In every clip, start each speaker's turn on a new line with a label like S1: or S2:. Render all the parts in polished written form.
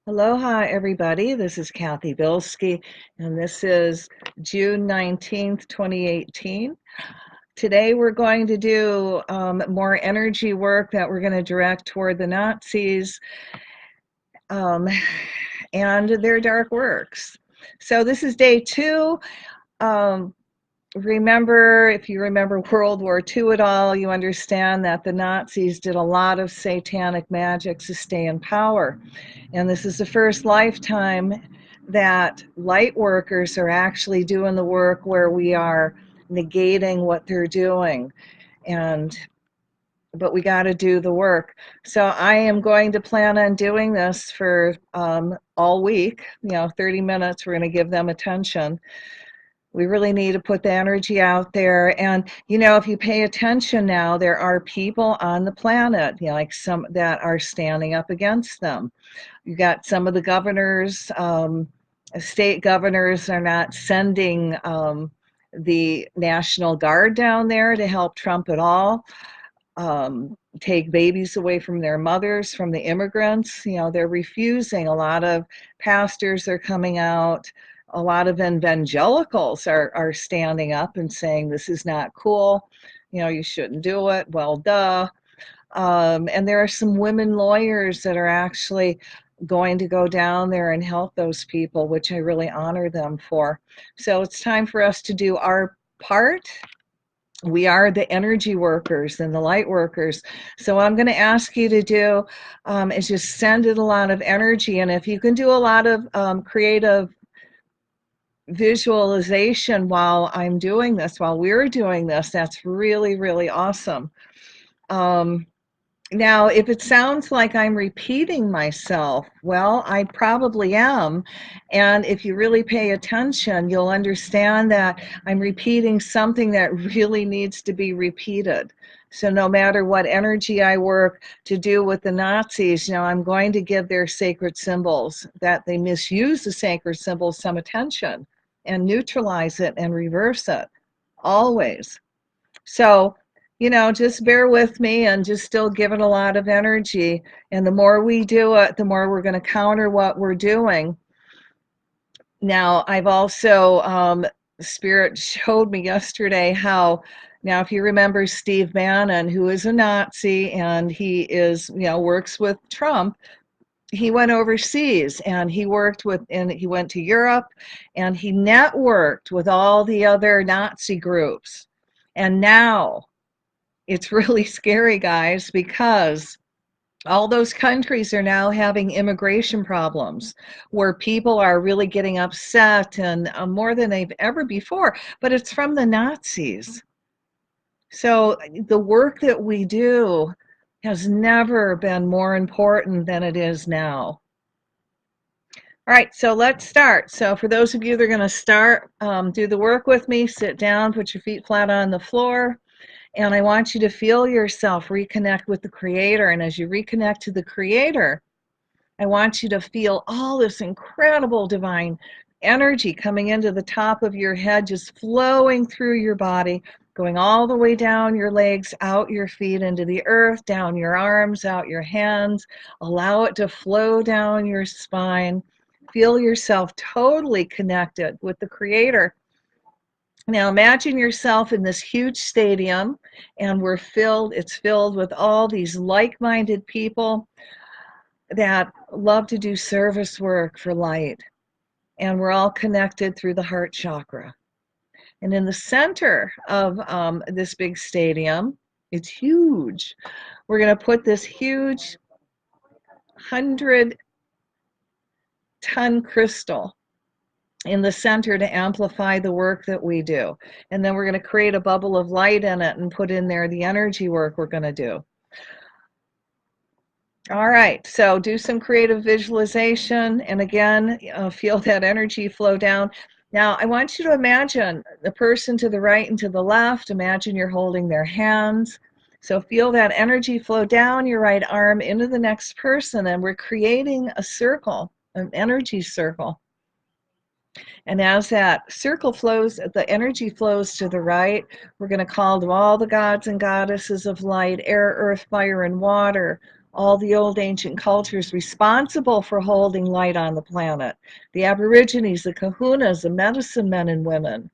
S1: Aloha, everybody. This is Cathy Bilsky, and this is June 19th, 2018. Today, we're going to do more energy work that we're going to direct toward the Nazis um, and their dark works. So, this is day two. Um, Remember, if you remember World War II at all, you understand that the Nazis did a lot of satanic magic to stay in power. And this is the first lifetime that light workers are actually doing the work where we are negating what they're doing. But we got to do the work. So I am going to plan on doing this for all week, 30 minutes. We're going to give them attention. We really need to put the energy out there. And, if you pay attention now, there are people on the planet, like some that are standing up against them. You got some of the governors, state governors are not sending the National Guard down there to help Trump at all. Take babies away from their mothers, from the immigrants. They're refusing. A lot of pastors are coming out. A lot of evangelicals are standing up and saying this is not cool. You shouldn't do it. Well, duh. And there are some women lawyers that are actually going to go down there and help those people, which I really honor them for. So it's time for us to do our part. We are the energy workers and the light workers. So what I'm going to ask you to do is just send it a lot of energy. And if you can do a lot of creative visualization while I'm doing this, while we're doing this, that's really, really awesome. Now, if it sounds like I'm repeating myself, well, I probably am. And if you really pay attention, you'll understand that I'm repeating something that really needs to be repeated. So no matter what energy I work to do with the Nazis, I'm going to give their sacred symbols, that they misuse the sacred symbols, some attention and neutralize it and reverse it always. So, just bear with me and just still give it a lot of energy. And the more we do it, the more we're going to counter what we're doing. Now, I've also, Spirit showed me yesterday how, now if you remember Steve Bannon, who is a Nazi and he is, works with Trump, he went overseas and he went to Europe and he networked with all the other Nazi groups. And now, it's really scary, guys, because all those countries are now having immigration problems where people are really getting upset and more than they've ever before. But it's from the Nazis. So the work that we do has never been more important than it is now. All right, so let's start. So for those of you that are going to start, do the work with me, sit down, put your feet flat on the floor. And I want you to feel yourself reconnect with the Creator. And as you reconnect to the Creator, I want you to feel all this incredible divine energy coming into the top of your head, just flowing through your body, going all the way down your legs, out your feet into the earth, down your arms, out your hands. Allow it to flow down your spine. Feel yourself totally connected with the Creator. Now imagine yourself in this huge stadium and it's filled with all these like-minded people that love to do service work for light. And we're all connected through the heart chakra. And in the center of this big stadium, it's huge. We're going to put this huge 100-ton crystal in the center to amplify the work that we do. And then we're going to create a bubble of light in it and put in there the energy work we're going to do. All right, so do some creative visualization. And again, feel that energy flow down. Now, I want you to imagine the person to the right and to the left. Imagine you're holding their hands. So feel that energy flow down your right arm into the next person. And we're creating a circle, an energy circle. And as that circle flows, the energy flows to the right, we're going to call to all the gods and goddesses of light, air, earth, fire, and water, all the old ancient cultures responsible for holding light on the planet, the Aborigines, the Kahunas, the medicine men and women.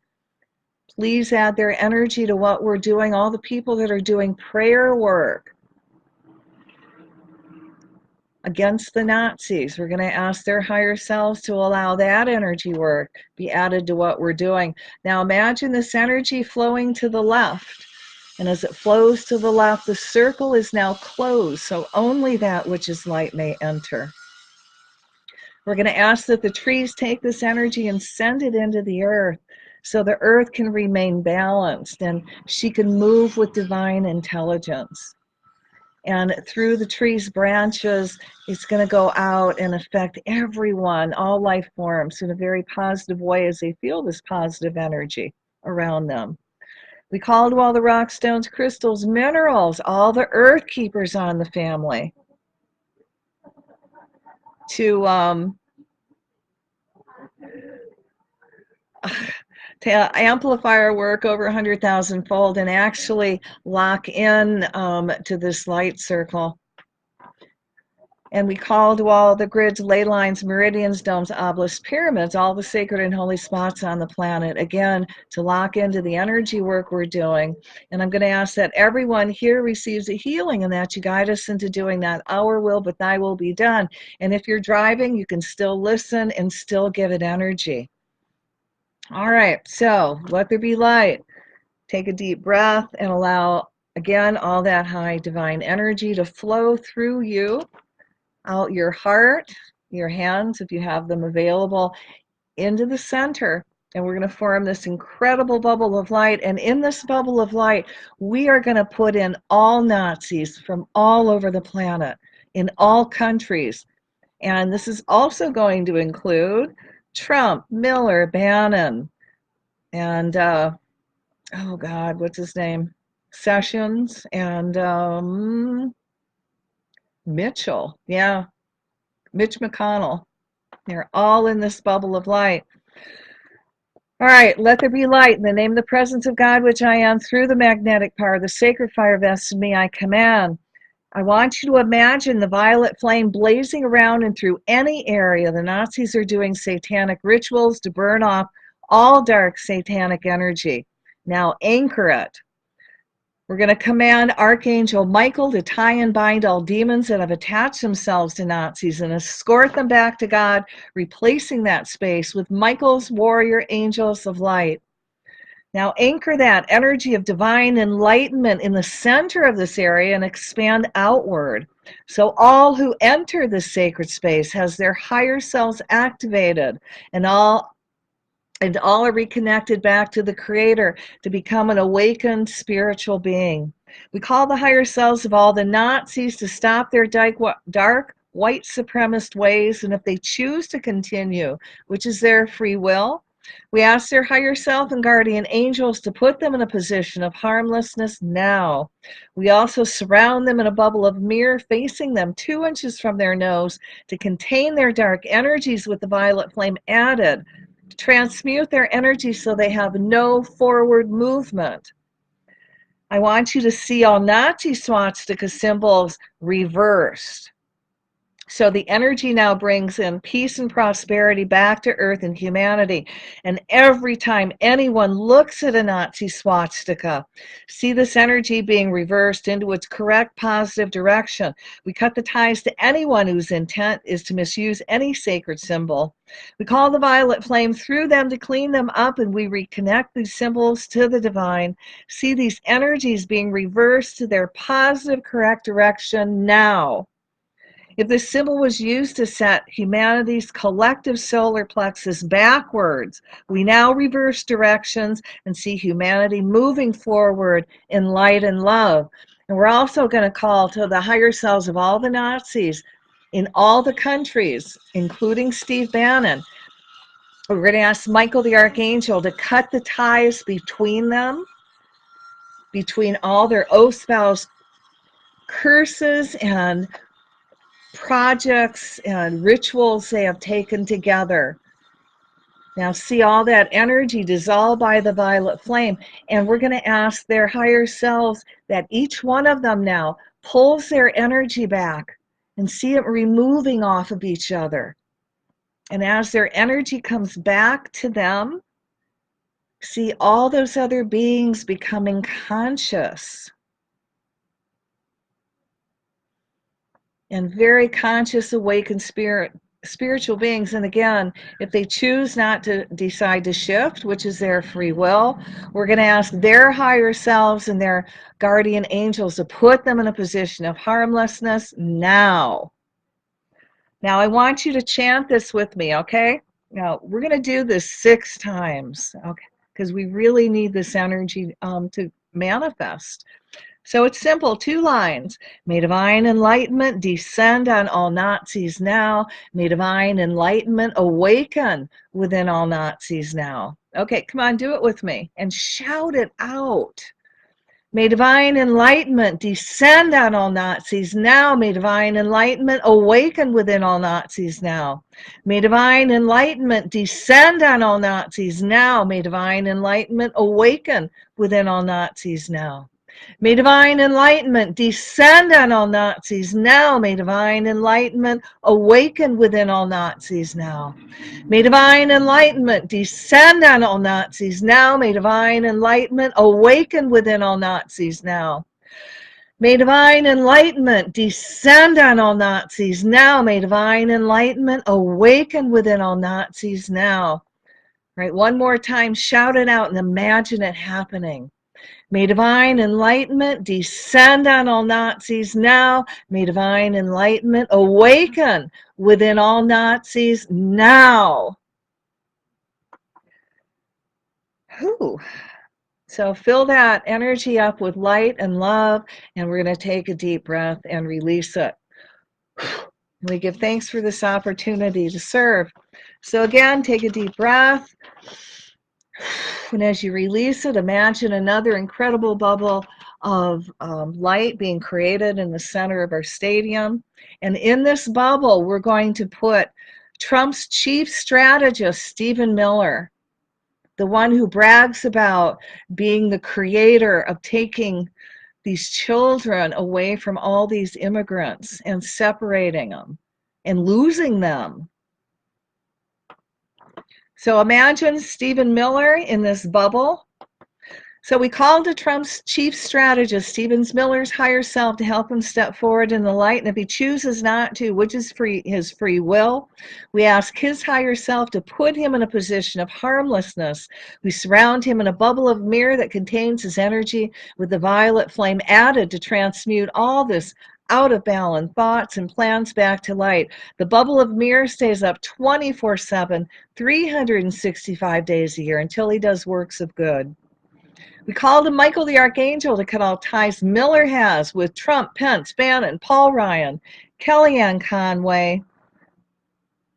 S1: Please add their energy to what we're doing, all the people that are doing prayer work against the Nazis. We're going to ask their higher selves to allow that energy work be added to what we're doing. Now imagine this energy flowing to the left. And as it flows to the left, the circle is now closed, so only that which is light may enter. We're going to ask that the trees take this energy and send it into the earth so the earth can remain balanced and she can move with divine intelligence. And through the tree's branches, it's going to go out and affect everyone, all life forms, in a very positive way as they feel this positive energy around them. We call to all the rock, stones, crystals, minerals, all the earth keepers on the family to amplify our work over 100,000 fold and actually lock in to this light circle. And we call to all the grids, ley lines, meridians, domes, obelisks, pyramids, all the sacred and holy spots on the planet, again, to lock into the energy work we're doing. And I'm going to ask that everyone here receives a healing and that you guide us into doing that. Our will, but thy will be done. And if you're driving, you can still listen and still give it energy. All right, so let there be light. Take a deep breath and allow, again, all that high divine energy to flow through you, out your heart, your hands, if you have them available, into the center. And we're going to form this incredible bubble of light. And in this bubble of light, we are going to put in all Nazis from all over the planet, in all countries. And this is also going to include Trump, Miller, Bannon, and, oh God, what's his name? Sessions, and Mitchell, yeah, Mitch McConnell. They're all in this bubble of light. All right, let there be light. In the name of the presence of God, which I am, through the magnetic power, the sacred fire vested in me, I command. I want you to imagine the violet flame blazing around and through any area. The Nazis are doing satanic rituals to burn off all dark satanic energy. Now anchor it. We're going to command Archangel Michael to tie and bind all demons that have attached themselves to Nazis and escort them back to God, replacing that space with Michael's warrior angels of light. Now anchor that energy of divine enlightenment in the center of this area and expand outward. So all who enter this sacred space has their higher selves activated and all are reconnected back to the Creator to become an awakened spiritual being. We call the higher selves of all the Nazis to stop their dark white supremacist ways, and if they choose to continue, which is their free will, we ask their higher self and guardian angels to put them in a position of harmlessness now. We also surround them in a bubble of mirror facing them 2 inches from their nose to contain their dark energies with the violet flame added, to transmute their energy so they have no forward movement. I want you to see all Nazi swastika symbols reversed. So the energy now brings in peace and prosperity back to earth and humanity. And every time anyone looks at a Nazi swastika, see this energy being reversed into its correct positive direction. We cut the ties to anyone whose intent is to misuse any sacred symbol. We call the violet flame through them to clean them up, and we reconnect these symbols to the divine. See these energies being reversed to their positive, correct direction now. If this symbol was used to set humanity's collective solar plexus backwards, we now reverse directions and see humanity moving forward in light and love. And we're also going to call to the higher selves of all the Nazis in all the countries, including Steve Bannon. We're going to ask Michael the Archangel to cut the ties between them, between all their oath-spoused curses and projects and rituals they have taken together. Now see all that energy dissolved by the violet flame, and we're going to ask their higher selves that each one of them now pulls their energy back and see it removing off of each other. And as their energy comes back to them, see all those other beings becoming conscious and very conscious, awakened spiritual beings. And again, if they choose not to decide to shift, which is their free will, we're going to ask their higher selves and their guardian angels to put them in a position of harmlessness now. Now, I want you to chant this with me, okay? Now, we're going to do this 6 times, okay? Because we really need this energy to manifest. So it's simple, 2 lines. May divine enlightenment descend on all Nazis now. May divine enlightenment awaken within all Nazis now. Okay, come on, do it with me and shout it out. May divine enlightenment descend on all Nazis now. May divine enlightenment awaken within all Nazis now. May divine enlightenment descend on all Nazis now. May divine enlightenment awaken within all Nazis now. May divine enlightenment descend on all Nazis now. May divine enlightenment awaken within all Nazis now. May divine enlightenment descend on all Nazis now. May divine enlightenment awaken within all Nazis now. May divine enlightenment descend on all Nazis now. May divine enlightenment awaken within all Nazis now. Right, one more time, shout it out and imagine it happening. May divine enlightenment descend on all Nazis now. May divine enlightenment awaken within all Nazis now. Whew. So fill that energy up with light and love, and we're going to take a deep breath and release it. We give thanks for this opportunity to serve. So again, take a deep breath. And as you release it, imagine another incredible bubble of light being created in the center of our stadium. And in this bubble, we're going to put Trump's chief strategist, Stephen Miller, the one who brags about being the creator of taking these children away from all these immigrants and separating them and losing them. So imagine Stephen Miller in this bubble. So we called to Trump's chief strategist, Stephen Miller's higher self, to help him step forward in the light. And if he chooses not to, which is his free will, we ask his higher self to put him in a position of harmlessness. We surround him in a bubble of mirror that contains his energy with the violet flame added to transmute all this out of balance thoughts and plans back to light. The bubble of mirror stays up 24/7, 365 days a year until he does works of good. We called to Michael the Archangel to cut all ties Miller has with Trump, Pence, Bannon, Paul Ryan, Kellyanne Conway,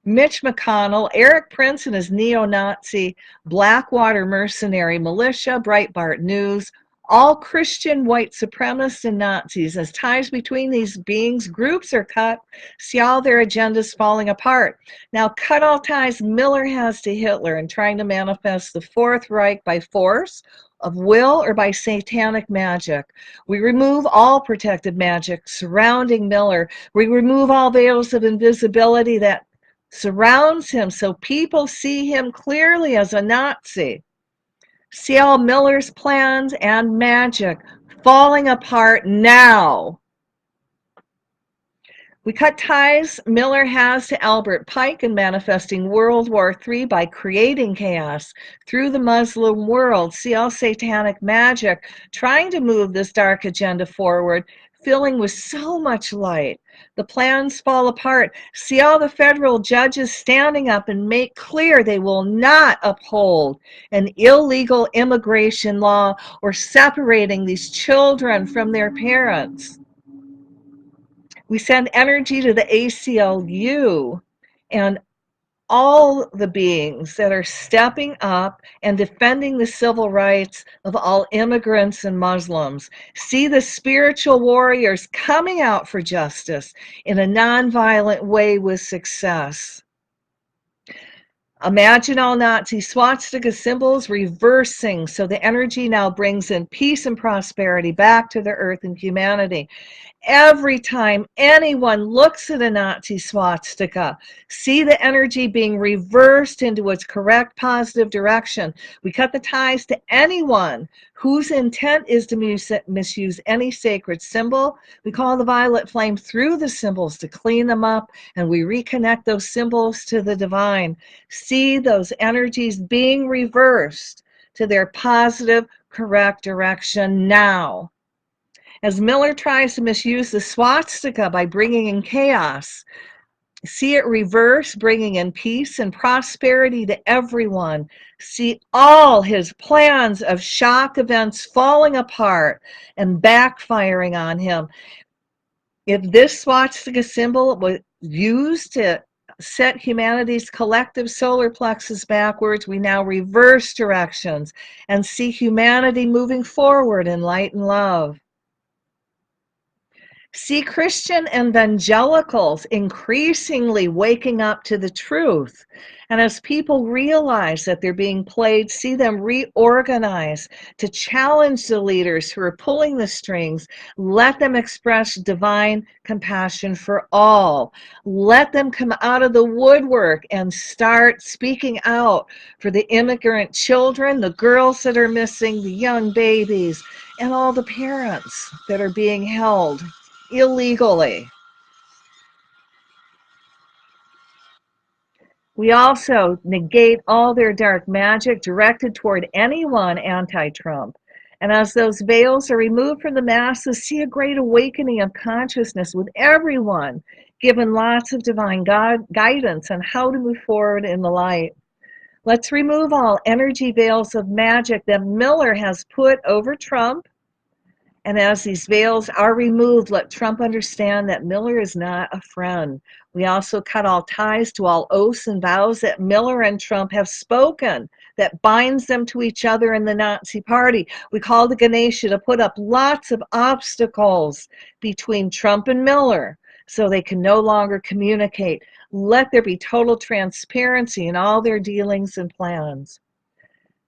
S1: Mitch McConnell, Eric Prince and his neo-Nazi Blackwater mercenary militia, Breitbart News, all Christian white supremacists and Nazis. As ties between these beings, groups are cut, see all their agendas falling apart. Now cut all ties Miller has to Hitler and trying to manifest the Fourth Reich by force of will or by satanic magic. We remove all protected magic surrounding Miller. We remove all veils of invisibility that surrounds him so people see him clearly as a Nazi. See all Miller's plans and magic falling apart now. We cut ties Miller has to Albert Pike in manifesting World War III by creating chaos through the Muslim world. See all satanic magic trying to move this dark agenda forward, filling with so much light. The plans fall apart. See all the federal judges standing up and make clear they will not uphold an illegal immigration law or separating these children from their parents. We send energy to the ACLU and all the beings that are stepping up and defending the civil rights of all immigrants and Muslims. See the spiritual warriors coming out for justice in a nonviolent way with success. Imagine all Nazi swastika symbols reversing, so the energy now brings in peace and prosperity back to the earth and humanity. every time anyone looks at a Nazi swastika, see the energy being reversed into its correct positive direction. We cut the ties to anyone whose intent is to misuse any sacred symbol. We call the violet flame through the symbols to clean them up, and we reconnect those symbols to the divine. See those energies being reversed to their positive, correct direction now. As Miller tries to misuse the swastika by bringing in chaos, see it reverse, bringing in peace and prosperity to everyone. See all his plans of shock events falling apart and backfiring on him. If this swastika symbol was used to set humanity's collective solar plexus backwards, we now reverse directions and see humanity moving forward in light and love. See Christian evangelicals increasingly waking up to the truth. And as people realize that they're being played, see them reorganize to challenge the leaders who are pulling the strings. Let them express divine compassion for all. Let them come out of the woodwork and start speaking out for the immigrant children, the girls that are missing, the young babies, and all the parents that are being held illegally. We also negate all their dark magic directed toward anyone anti-Trump. And as those veils are removed from the masses, see a great awakening of consciousness with everyone given lots of divine guidance on how to move forward in the light. Let's remove all energy veils of magic that Miller has put over Trump. And as these veils are removed, let Trump understand that Miller is not a friend. We also cut all ties to all oaths and vows that Miller and Trump have spoken that binds them to each other in the Nazi Party. We call the Ganesha to put up lots of obstacles between Trump and Miller so they can no longer communicate. Let there be total transparency in all their dealings and plans.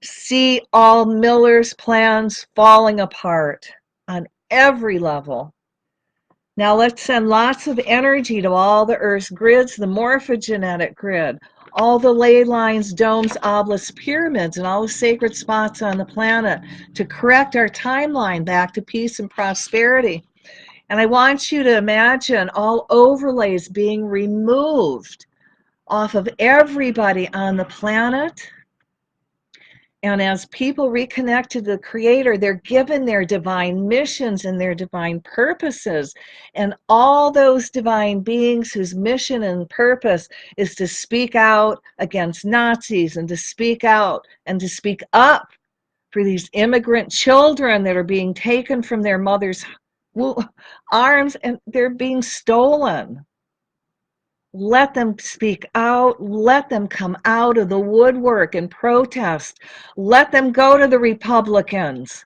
S1: See all Miller's plans falling apart on every level. Now let's send lots of energy to all the Earth's grids, the morphogenetic grid, all the ley lines, domes, obelisks, pyramids, and all the sacred spots on the planet to correct our timeline back to peace and prosperity. And I want you to imagine all overlays being removed off of everybody on the planet. And as people reconnect to the Creator, they're given their divine missions and their divine purposes. And all those divine beings whose mission and purpose is to speak out against Nazis and to speak out and to speak up for these immigrant children that are being taken from their mother's arms and they're being stolen. Let them speak out. Let them come out of the woodwork and protest. Let them go to the Republicans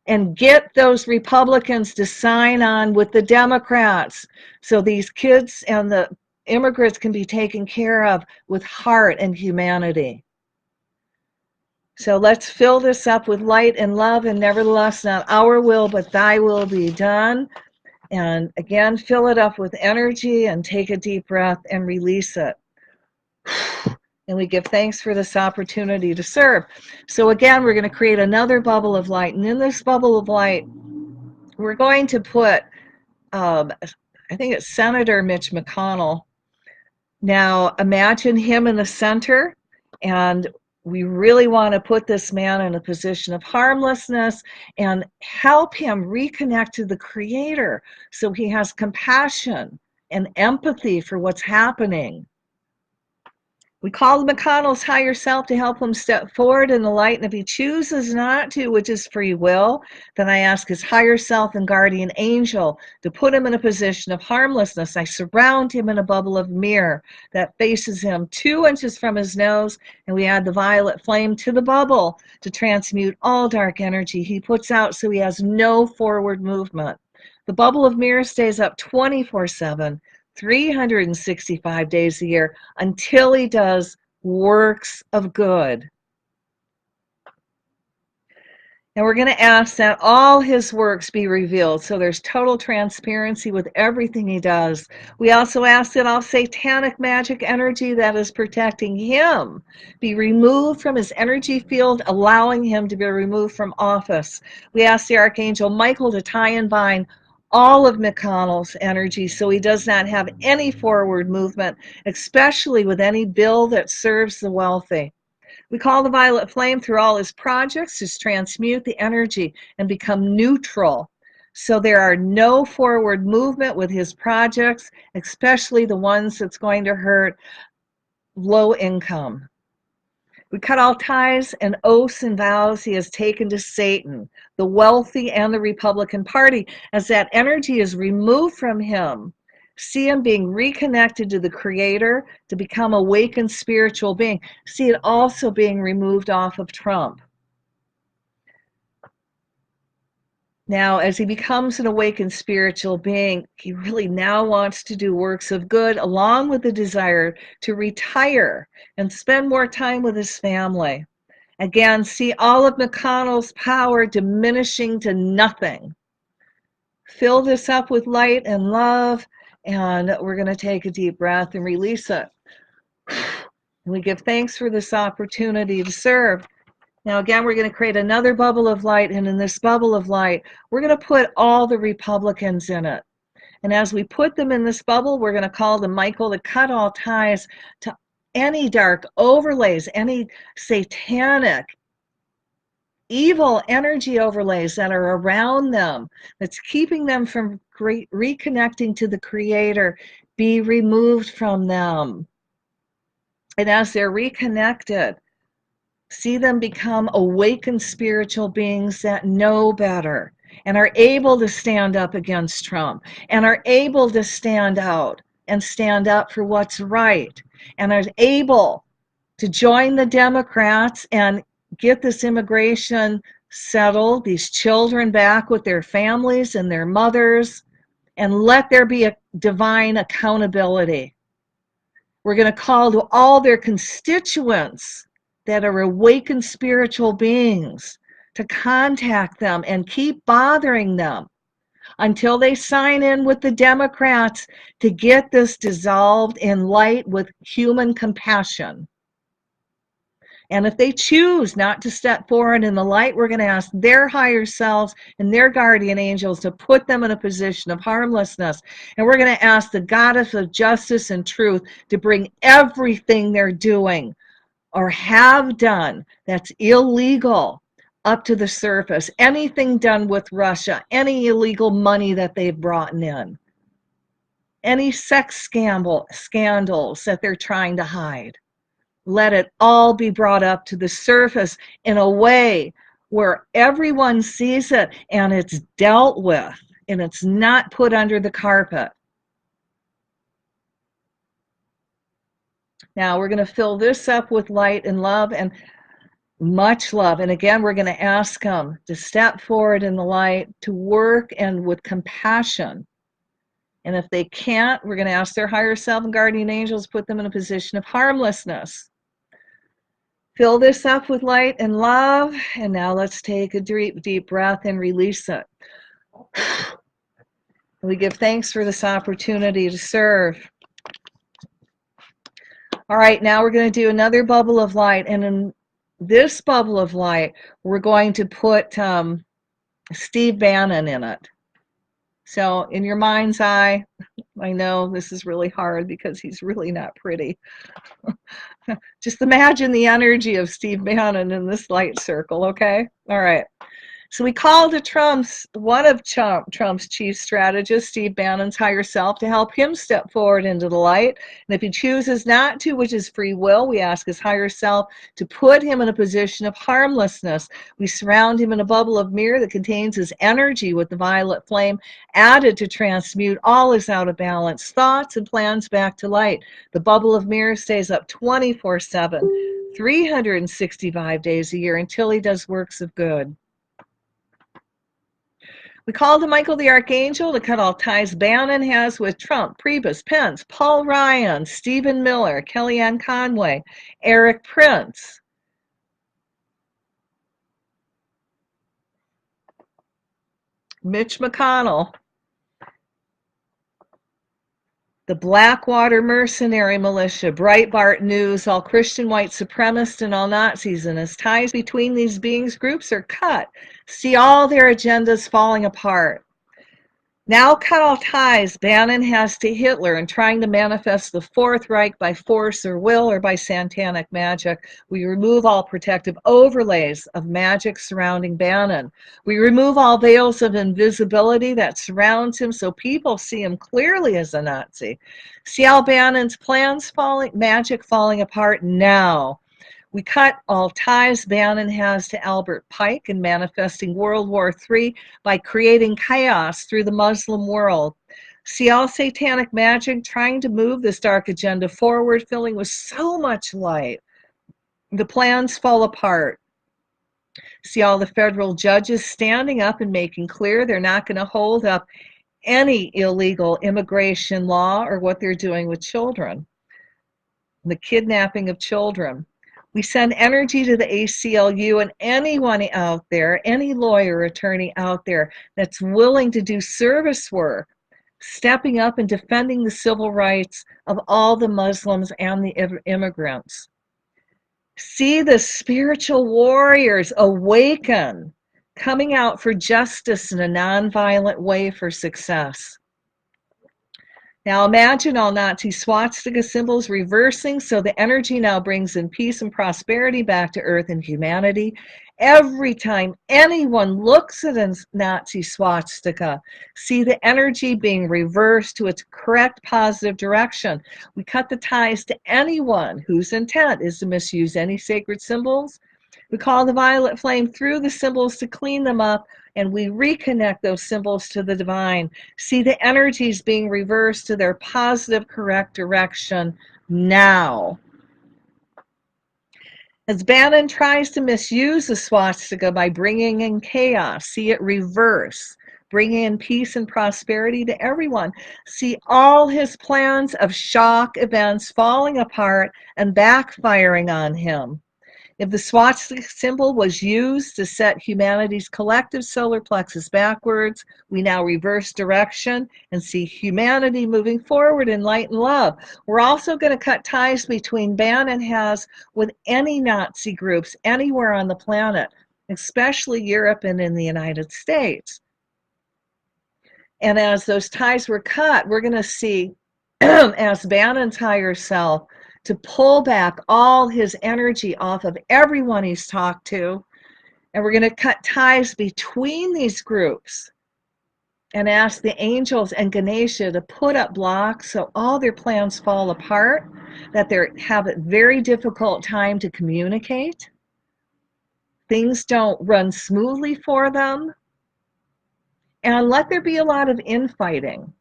S1: and get those Republicans to sign on with the Democrats so these kids and the immigrants can be taken care of with heart and humanity. So let's fill this up with light and love, and nevertheless, not our will, but thy will be done. And again, fill it up with energy and take a deep breath and release it. And we give thanks for this opportunity to serve. So again, we're going to create another bubble of light. And in this bubble of light, we're going to put, I think it's Senator Mitch McConnell. Now imagine him in the center, and we really want to put this man in a position of harmlessness and help him reconnect to the Creator so he has compassion and empathy for what's happening. We call McConnell's higher self to help him step forward in the light, and if he chooses not to, which is free will, then I ask his higher self and guardian angel to put him in a position of harmlessness. I surround him in a bubble of mirror that faces him 2 inches from his nose, and we add the violet flame to the bubble to transmute all dark energy he puts out so he has no forward movement. The bubble of mirror stays up 24/7. 365 days a year until he does works of good. And we're going to ask that all his works be revealed, so there's total transparency with everything he does. We also ask that all satanic magic energy that is protecting him be removed from his energy field, allowing him to be removed from office. We ask the Archangel Michael to tie and bind all of McConnell's energy so he does not have any forward movement, especially with any bill that serves the wealthy. We call the violet flame through all his projects to transmute the energy and become neutral. So there are no forward movement with his projects, especially the ones that's going to hurt low income. We cut all ties and oaths and vows he has taken to Satan, the wealthy, and the Republican Party. As that energy is removed from him, see him being reconnected to the Creator to become a awakened spiritual being. See it also being removed off of Trump. Now, as he becomes an awakened spiritual being, he really now wants to do works of good, along with the desire to retire and spend more time with his family. Again, see all of McConnell's power diminishing to nothing. Fill this up with light and love, and we're going to take a deep breath and release it. We give thanks for this opportunity to serve. Now, again, we're going to create another bubble of light, and in this bubble of light, we're going to put all the Republicans in it. And as we put them in this bubble, we're going to call them Michael to cut all ties to any dark overlays, any satanic, evil energy overlays that are around them, that's keeping them from reconnecting to the Creator, be removed from them. And as they're reconnected, see them become awakened spiritual beings that know better and are able to stand up against Trump and are able to stand out and stand up for what's right and are able to join the Democrats and get this immigration settled, these children back with their families and their mothers, and let there be a divine accountability. We're going to call to all their constituents that are awakened spiritual beings to contact them and keep bothering them until they sign in with the Democrats to get this dissolved in light with human compassion. And if they choose not to step forward in the light, we're going to ask their higher selves and their guardian angels to put them in a position of harmlessness. And we're going to ask the goddess of justice and truth to bring everything they're doing or have done that's illegal up to the surface. Anything done with Russia, any illegal money that they've brought in, any sex scandals that they're trying to hide. Let it all be brought up to the surface in a way where everyone sees it and it's dealt with and it's not put under the carpet. Now we're going to fill this up with light and love and much love. And again, we're going to ask them to step forward in the light, to work and with compassion. And if they can't, we're going to ask their higher self and guardian angels, put them in a position of harmlessness. Fill this up with light and love. And now let's take a deep breath and release it. We give thanks for this opportunity to serve. All right, now we're going to do another bubble of light. And in this bubble of light, we're going to put Steve Bannon in it. So in your mind's eye, I know this is really hard because he's really not pretty. Just imagine the energy of Steve Bannon in this light circle, okay? All right. So we call to one of Trump's chief strategists, Steve Bannon's higher self, to help him step forward into the light. And if he chooses not to, which is free will, we ask his higher self to put him in a position of harmlessness. We surround him in a bubble of mirror that contains his energy with the violet flame added to transmute all his out of balance thoughts and plans back to light. The bubble of mirror stays up 24/7, 365 days a year until he does works of good. We call to Michael the Archangel to cut all ties Bannon has with Trump, Priebus, Pence, Paul Ryan, Stephen Miller, Kellyanne Conway, Eric Prince, Mitch McConnell, the Blackwater Mercenary Militia, Breitbart News, all Christian white supremacists and all Nazis, and as ties between these beings groups are cut, see all their agendas falling apart. Now cut all ties Bannon has to Hitler in trying to manifest the Fourth Reich by force or will or by satanic magic. We remove all protective overlays of magic surrounding Bannon. We remove all veils of invisibility that surrounds him so people see him clearly as a Nazi. See how Bannon's plans magic falling apart now. We cut all ties Bannon has to Albert Pike in manifesting World War III by creating chaos through the Muslim world. See all satanic magic trying to move this dark agenda forward, filling with so much light. The plans fall apart. See all the federal judges standing up and making clear they're not going to hold up any illegal immigration law or what they're doing with children, the kidnapping of children. We send energy to the ACLU and anyone out there, any lawyer, attorney out there that's willing to do service work, stepping up and defending the civil rights of all the Muslims and the immigrants. See the spiritual warriors awaken, coming out for justice in a nonviolent way for success. Now imagine all Nazi swastika symbols reversing so the energy now brings in peace and prosperity back to Earth and humanity. Every time anyone looks at a Nazi swastika, see the energy being reversed to its correct positive direction. We cut the ties to anyone whose intent is to misuse any sacred symbols. We call the violet flame through the symbols to clean them up, and we reconnect those symbols to the divine. See the energies being reversed to their positive, correct direction now. As Bannon tries to misuse the swastika by bringing in chaos, see it reverse, bringing in peace and prosperity to everyone. See all his plans of shock events falling apart and backfiring on him. If the swastika symbol was used to set humanity's collective solar plexus backwards, we now reverse direction and see humanity moving forward in light and love. We're also going to cut ties between Bannon has with any Nazi groups anywhere on the planet, especially Europe and in the United States. And as those ties were cut, we're going to see, as Bannon's higher self, to pull back all his energy off of everyone he's talked to. And we're going to cut ties between these groups and ask the angels and Ganesha to put up blocks so all their plans fall apart, that they have a very difficult time to communicate. Things don't run smoothly for them. And let there be a lot of infighting.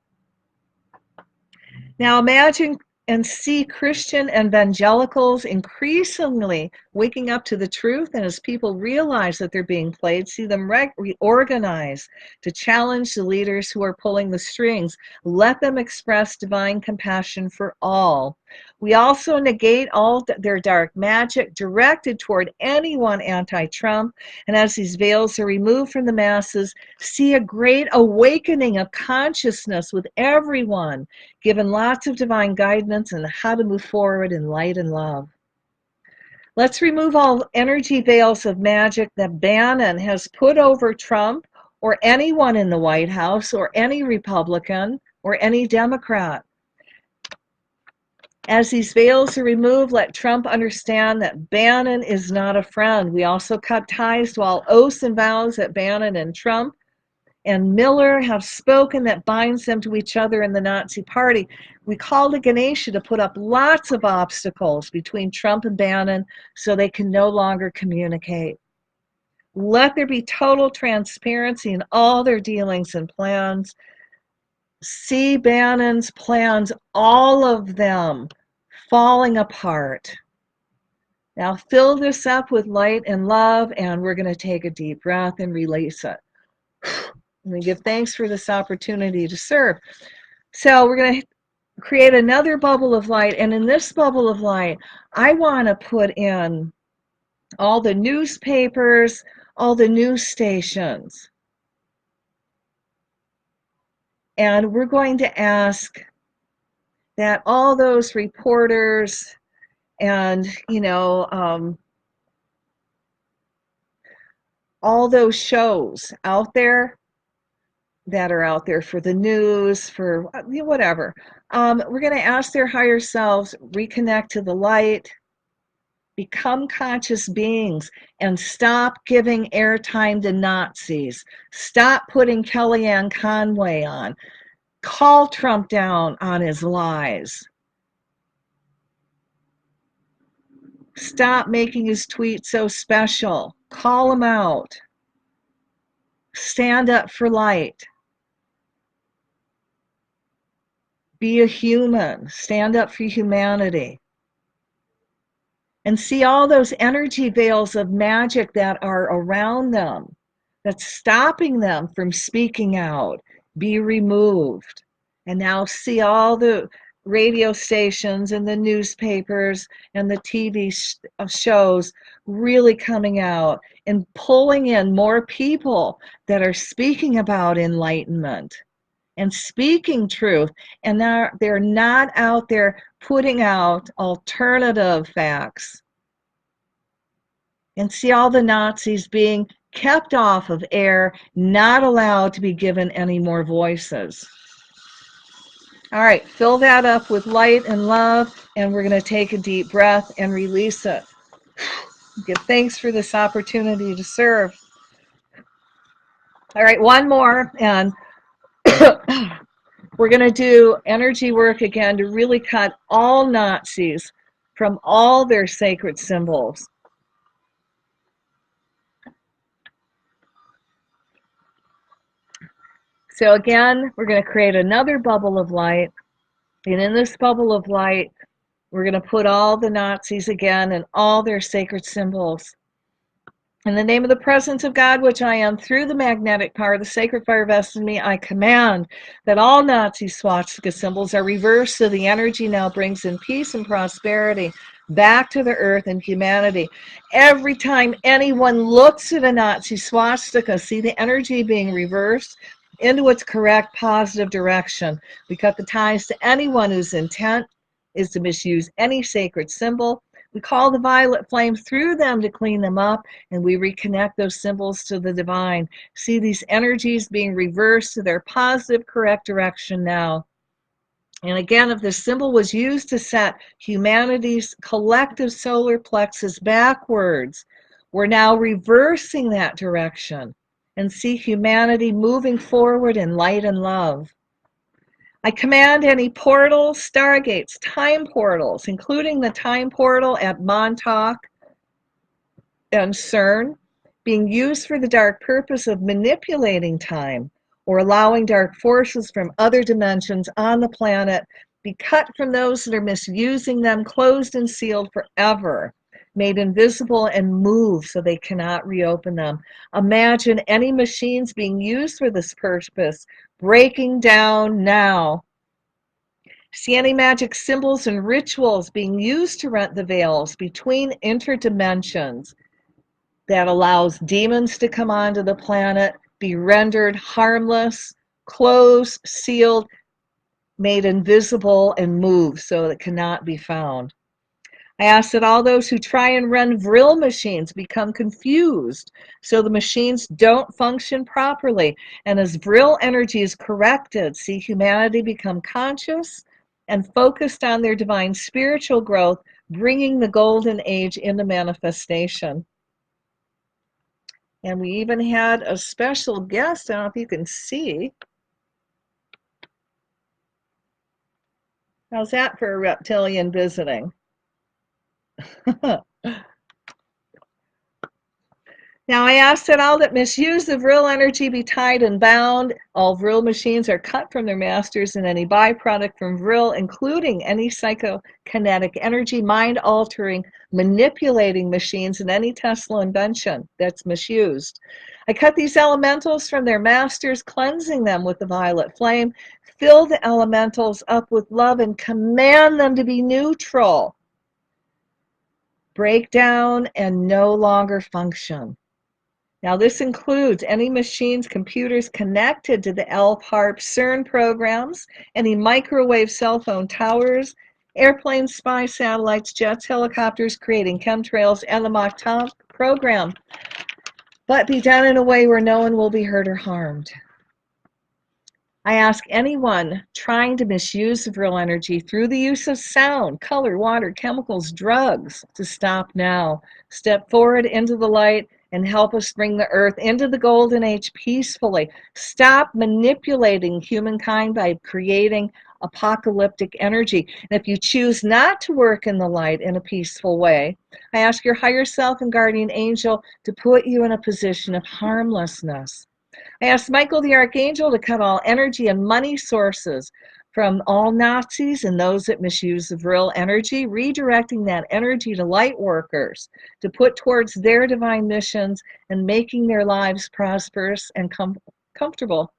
S1: Now imagine and see Christian evangelicals increasingly waking up to the truth, and as people realize that they're being played, see them reorganize to challenge the leaders who are pulling the strings. Let them express divine compassion for all. We also negate all their dark magic directed toward anyone anti-Trump, and as these veils are removed from the masses, see a great awakening of consciousness with everyone, given lots of divine guidance on how to move forward in light and love. Let's remove all energy veils of magic that Bannon has put over Trump or anyone in the White House or any Republican or any Democrat. As these veils are removed, let Trump understand that Bannon is not a friend. We also cut ties to all oaths and vows that Bannon and Trump and Miller have spoken that binds them to each other in the Nazi Party. We call to Ganesha to put up lots of obstacles between Trump and Bannon so they can no longer communicate. Let there be total transparency in all their dealings and plans. See Bannon's plans, all of them, falling apart. Now fill this up with light and love, and we're going to take a deep breath and release it. We give thanks for this opportunity to serve. So we're going to create another bubble of light, and in this bubble of light, I want to put in all the newspapers, all the news stations. And we're going to ask that all those reporters and, all those shows out there that are out there for the news, for whatever, we're going to ask their higher selves, reconnect to the light, become conscious beings, and stop giving airtime to Nazis. Stop putting Kellyanne Conway on. Call Trump down on his lies. Stop making his tweets so special. Call him out. Stand up for light. Be a human. Stand up for humanity. And see all those energy veils of magic that are around them, that's stopping them from speaking out, be removed. And now see all the radio stations and the newspapers and the TV shows really coming out and pulling in more people that are speaking about enlightenment and speaking truth. And they're not out there putting out alternative facts. And see all the Nazis being kept off of air, not allowed to be given any more voices. All right, fill that up with light and love, and we're going to take a deep breath and release it. Give thanks for this opportunity to serve. All right, one more, and we're going to do energy work again to really cut all Nazis from all their sacred symbols. So again, we're going to create another bubble of light. And in this bubble of light, we're going to put all the Nazis again and all their sacred symbols. In the name of the presence of God, which I am, through the magnetic power, the sacred fire vested in me, I command that all Nazi swastika symbols are reversed, so the energy now brings in peace and prosperity back to the earth and humanity. Every time anyone looks at a Nazi swastika, see the energy being reversed into its correct positive direction. We cut the ties to anyone whose intent is to misuse any sacred symbol. We call the violet flame through them to clean them up, and we reconnect those symbols to the divine. See these energies being reversed to their positive, correct direction now. And again, if this symbol was used to set humanity's collective solar plexus backwards, we're now reversing that direction and see humanity moving forward in light and love. I command any portals, stargates, time portals, including the time portal at Montauk and CERN, being used for the dark purpose of manipulating time or allowing dark forces from other dimensions on the planet be cut from those that are misusing them, closed and sealed forever, made invisible and moved so they cannot reopen them. Imagine any machines being used for this purpose breaking down now. See any magic symbols and rituals being used to rent the veils between interdimensions that allows demons to come onto the planet, be rendered harmless, closed, sealed, made invisible, and moved so it cannot be found. I ask that all those who try and run Vril machines become confused so the machines don't function properly. And as Vril energy is corrected, see humanity become conscious and focused on their divine spiritual growth, bringing the golden age into manifestation. And we even had a special guest. I don't know if you can see. How's that for a reptilian visiting? Now I ask that all that misuse the Vril energy be tied and bound. All Vril machines are cut from their masters, and any byproduct from Vril, including any psychokinetic energy, mind-altering, manipulating machines, and any Tesla invention that's misused. I cut these elementals from their masters, cleansing them with the violet flame. Fill the elementals up with love and command them to be neutral, break down, and no longer function. Now, this includes any machines, computers connected to the ELF, HARP, CERN programs, any microwave cell phone towers, airplanes, spy satellites, jets, helicopters, creating chemtrails, and the Mach program, but be done in a way where no one will be hurt or harmed. I ask anyone trying to misuse of real energy through the use of sound, color, water, chemicals, drugs to stop now. Step forward into the light and help us bring the earth into the golden age peacefully. Stop manipulating humankind by creating apocalyptic energy. And if you choose not to work in the light in a peaceful way, I ask your higher self and guardian angel to put you in a position of harmlessness. I asked Michael the Archangel to cut all energy and money sources from all Nazis and those that misuse of real energy, redirecting that energy to light workers to put towards their divine missions and making their lives prosperous and comfortable.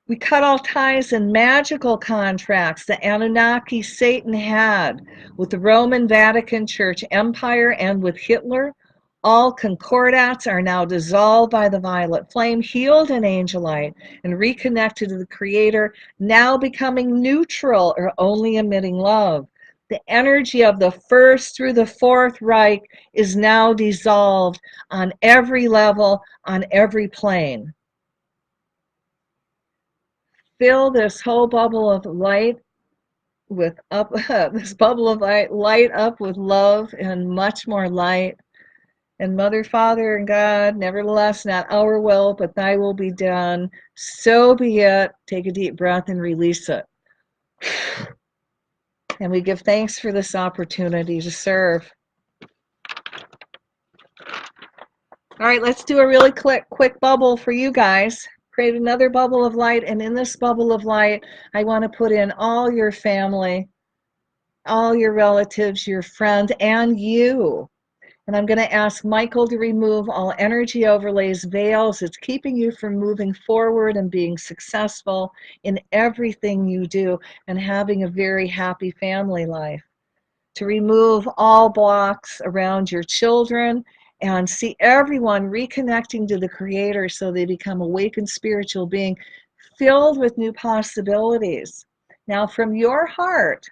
S1: We cut all ties and magical contracts that Anunnaki Satan had with the Roman Vatican Church Empire and with Hitler. All concordats are now dissolved by the violet flame, healed in angelite, and reconnected to the Creator, now becoming neutral or only emitting love. The energy of the first through the fourth Reich is now dissolved on every level, on every plane. Fill this whole bubble of light with this bubble of light up with love and much more light. And Mother, Father, and God, nevertheless, not our will, but thy will be done. So be it. Take a deep breath and release it. And we give thanks for this opportunity to serve. All right, let's do a really quick bubble for you guys. Create another bubble of light, and in this bubble of light, I want to put in all your family, all your relatives, your friends, and you. And I'm going to ask Michael to remove all energy overlays, veils. It's keeping you from moving forward and being successful in everything you do and having a very happy family life. To remove all blocks around your children and see everyone reconnecting to the Creator so they become awakened spiritual being filled with new possibilities. Now, from your heart,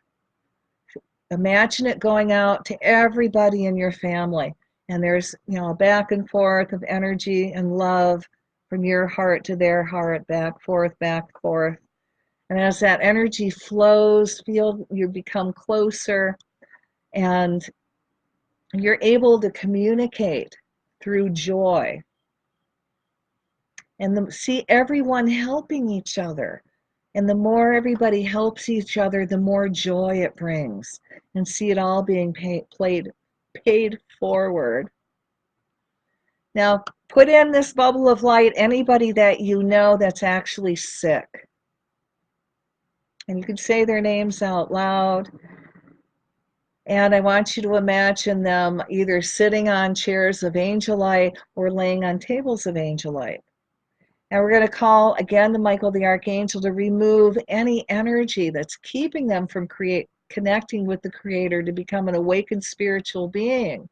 S1: imagine it going out to everybody in your family. And there's, a back and forth of energy and love from your heart to their heart, back, forth, back, forth. And as that energy flows, you become closer and you're able to communicate through joy. And see everyone helping each other. And the more everybody helps each other, the more joy it brings. And see it all being paid forward. Now, put in this bubble of light anybody that you know that's actually sick. And you can say their names out loud. And I want you to imagine them either sitting on chairs of angelite or laying on tables of angelite. And we're going to call again to Michael the Archangel to remove any energy that's keeping them from connecting with the Creator to become an awakened spiritual being.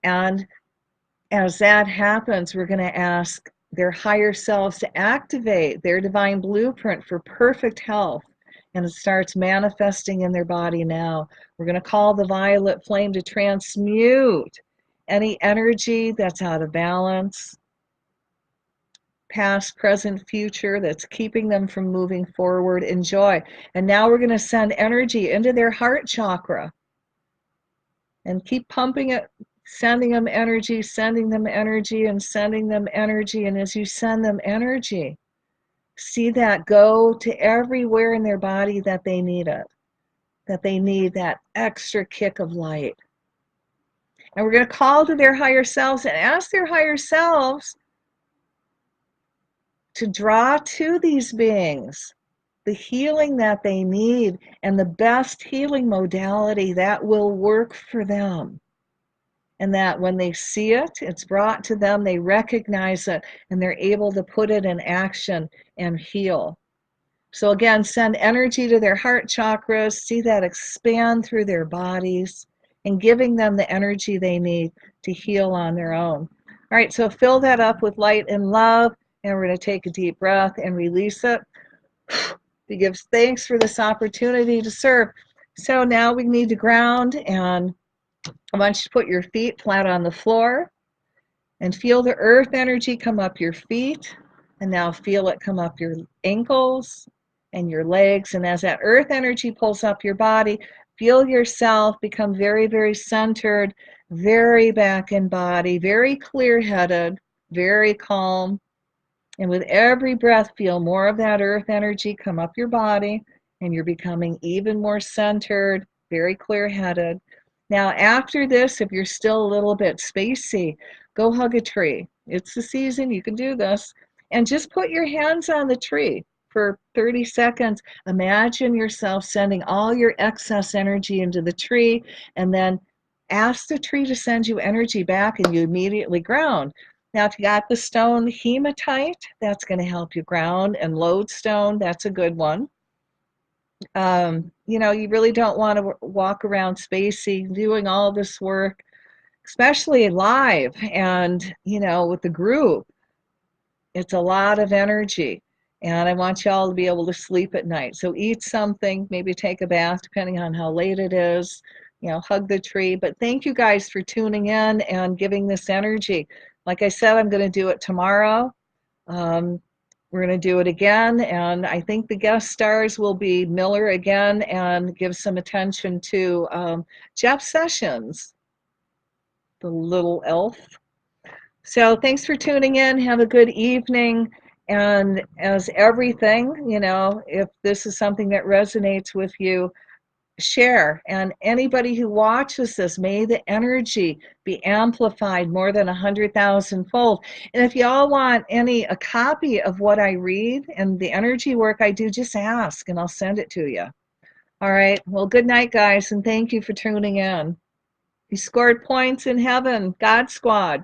S1: And as that happens, we're going to ask their higher selves to activate their divine blueprint for perfect health. And it starts manifesting in their body now. We're going to call the violet flame to transmute any energy that's out of balance, past, present, future, that's keeping them from moving forward in joy. And now we're going to send energy into their heart chakra and keep pumping it, sending them energy, and sending them energy. And as you send them energy, see that go to everywhere in their body that they need it, that they need that extra kick of light. And we're going to call to their higher selves and ask their higher selves to draw to these beings the healing that they need and the best healing modality that will work for them. And that when they see it, it's brought to them, they recognize it, and they're able to put it in action and heal. So again, send energy to their heart chakras, see that expand through their bodies, and giving them the energy they need to heal on their own. All right, so fill that up with light and love, and we're going to take a deep breath and release it. To give thanks for this opportunity to serve. So now we need to ground, and I want you to put your feet flat on the floor and feel the earth energy come up your feet, and now feel it come up your ankles and your legs. And as that earth energy pulls up your body, feel yourself become very, very centered, very back in body, very clear-headed, very calm. And with every breath, feel more of that earth energy come up your body, and you're becoming even more centered, very clear-headed. Now, after this, if you're still a little bit spacey, go hug a tree. It's the season, you can do this. And just put your hands on the tree for 30 seconds. Imagine yourself sending all your excess energy into the tree, and then ask the tree to send you energy back, and you immediately ground. Now, if you got the stone hematite, that's going to help you ground, and lodestone, that's a good one. You really don't want to walk around spacey doing all this work, especially live and, with the group. It's a lot of energy, and I want y'all to be able to sleep at night. So eat something, maybe take a bath, depending on how late it is, hug the tree. But thank you guys for tuning in and giving this energy. Like I said, I'm going to do it tomorrow. We're going to do it again, and I think the guest stars will be Miller again, and give some attention to Jeff Sessions, the little elf. So thanks for tuning in. Have a good evening. And as everything, if this is something that resonates with you, share. And anybody who watches this, may the energy be amplified more than 100,000 fold. And if y'all want a copy of what I read and the energy work I do, just ask and I'll send it to you. All right. Well, good night, guys, and thank you for tuning in. You scored points in heaven. God Squad.